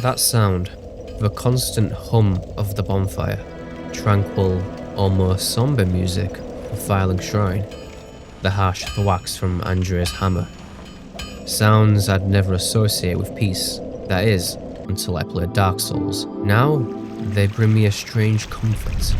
That sound, the constant hum of the bonfire, tranquil, almost somber music of Filing Shrine, the harsh thwacks from Andrea's hammer. Sounds I'd never associate with peace, that is, until I played Dark Souls. Now, they bring me a strange comfort.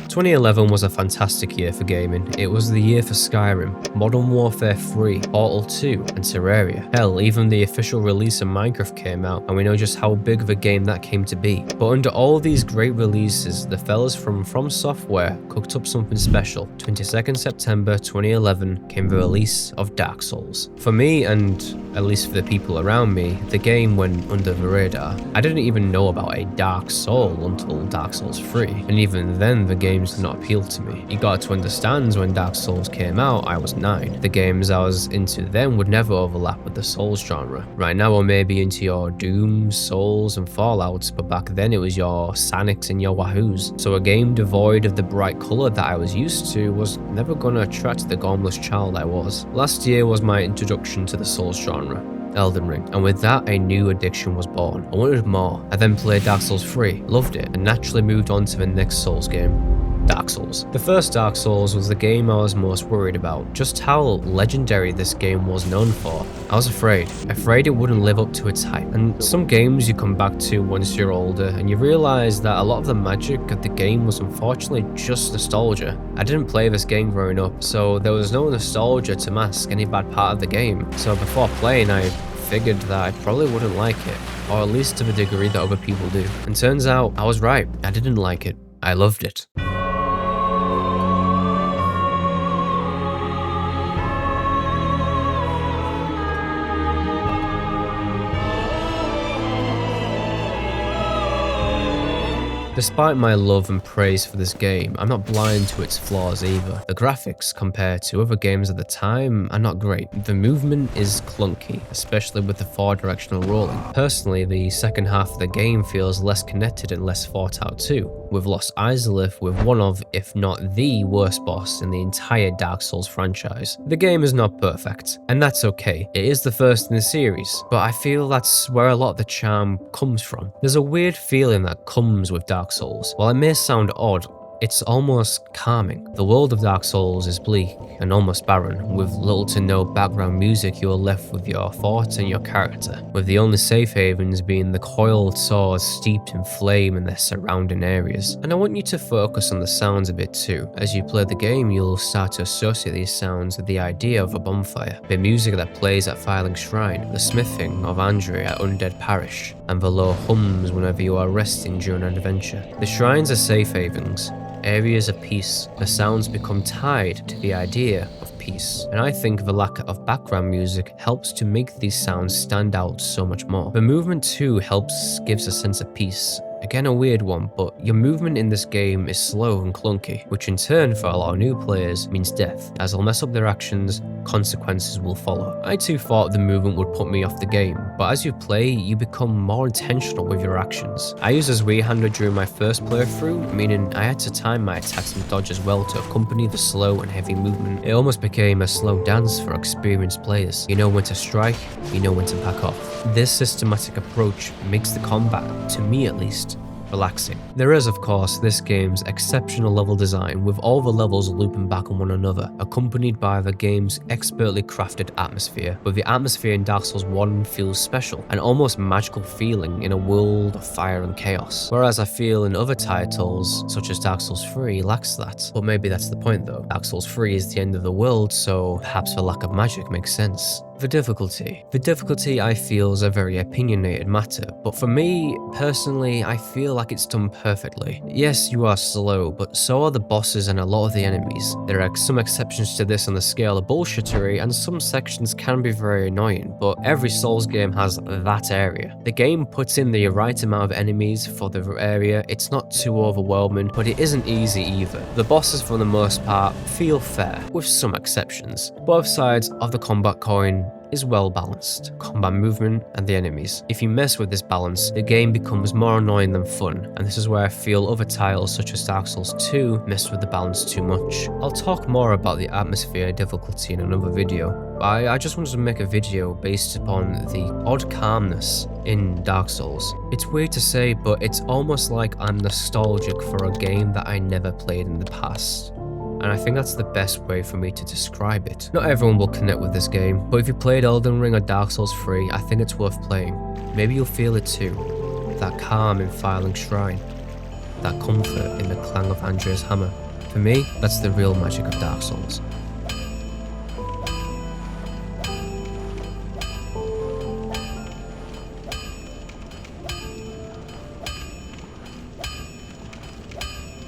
2011 was a fantastic year for gaming. It was the year for Skyrim, Modern Warfare 3, Portal 2, and Terraria. Hell, even the official release of Minecraft came out, and we know just how big of a game that came to be. But under all these great releases, the fellas from Software cooked up something special. 22nd September 2011 came the release of Dark Souls. For me, and at least for the people around me, the game went under the radar. I didn't even know about a Dark Soul until Dark Souls 3, and even then the game did not appeal to me. You got to understand, when Dark Souls came out, I was 9. The games I was into then would never overlap with the Souls genre. Right now I may be into your Dooms, Souls, and Fallouts, but back then it was your Sanics and your Wahoos. So a game devoid of the bright colour that I was used to was never gonna attract the gormless child I was. Last year was my introduction to the Souls genre, Elden Ring, and with that a new addiction was born. I wanted more. I then played Dark Souls 3, loved it, and naturally moved on to the next Souls game, Dark Souls. The first Dark Souls was the game I was most worried about, just how legendary this game was known for. I was afraid it wouldn't live up to its hype. And some games you come back to once you're older and you realise that a lot of the magic of the game was unfortunately just nostalgia. I didn't play this game growing up, so there was no nostalgia to mask any bad part of the game. So before playing, I figured that I probably wouldn't like it, or at least to the degree that other people do. And turns out I was right. I didn't like it. I loved it. Despite my love and praise for this game, I'm not blind to its flaws either. The graphics, compared to other games at the time, are not great. The movement is clunky, especially with the 4-directional rolling. Personally, the second half of the game feels less connected and less thought out too. We've lost Izalith with one of, if not the worst boss in the entire Dark Souls franchise. The game is not perfect, and that's okay. It is the first in the series, but I feel that's where a lot of the charm comes from. There's a weird feeling that comes with Dark Souls. While it may sound odd, it's almost calming. The world of Dark Souls is bleak and almost barren, with little to no background music. You are left with your thoughts and your character, with the only safe havens being the coiled swords steeped in flame in their surrounding areas. And I want you to focus on the sounds a bit too. As you play the game, you'll start to associate these sounds with the idea of a bonfire, the music that plays at Filing Shrine, the smithing of Andrea at Undead Parish, and the low hums whenever you are resting during an adventure. The shrines are safe havens, areas of peace. The sounds become tied to the idea of peace, and I think the lack of background music helps to make these sounds stand out so much more. The movement too gives a sense of peace. Again, a weird one, but your movement in this game is slow and clunky, which in turn for a lot of new players means death. As they'll mess up their actions, consequences will follow. I too thought the movement would put me off the game, but as you play, you become more intentional with your actions. I used a Z-hander during my first playthrough, meaning I had to time my attacks and dodge as well to accompany the slow and heavy movement. It almost became a slow dance for experienced players. You know when to strike, you know when to back off. This systematic approach makes the combat, to me at least, relaxing. There is, of course, this game's exceptional level design, with all the levels looping back on one another, accompanied by the game's expertly crafted atmosphere. But the atmosphere in Dark Souls 1 feels special, an almost magical feeling in a world of fire and chaos. Whereas I feel in other titles, such as Dark Souls 3, lacks that. But maybe that's the point though. Dark Souls 3 is the end of the world, so perhaps the lack of magic makes sense. The difficulty I feel is a very opinionated matter, but for me, personally, I feel like it's done perfectly. Yes, you are slow, but so are the bosses and a lot of the enemies. There are some exceptions to this on the scale of bullshittery, and some sections can be very annoying, but every Souls game has that area. The game puts in the right amount of enemies for the area. It's not too overwhelming, but it isn't easy either. The bosses, for the most part, feel fair, with some exceptions. Both sides of the combat coin is well balanced, combat movement and the enemies. If you mess with this balance, the game becomes more annoying than fun, and this is where I feel other titles such as Dark Souls 2 messed with the balance too much. I'll talk more about the atmosphere difficulty in another video, but I just wanted to make a video based upon the odd calmness in Dark Souls. It's weird to say, but it's almost like I'm nostalgic for a game that I never played in the past. And I think that's the best way for me to describe it. Not everyone will connect with this game, but if you played Elden Ring or Dark Souls 3, I think it's worth playing. Maybe you'll feel it too. That calm in Firelink Shrine. That comfort in the clang of Andrea's hammer. For me, that's the real magic of Dark Souls.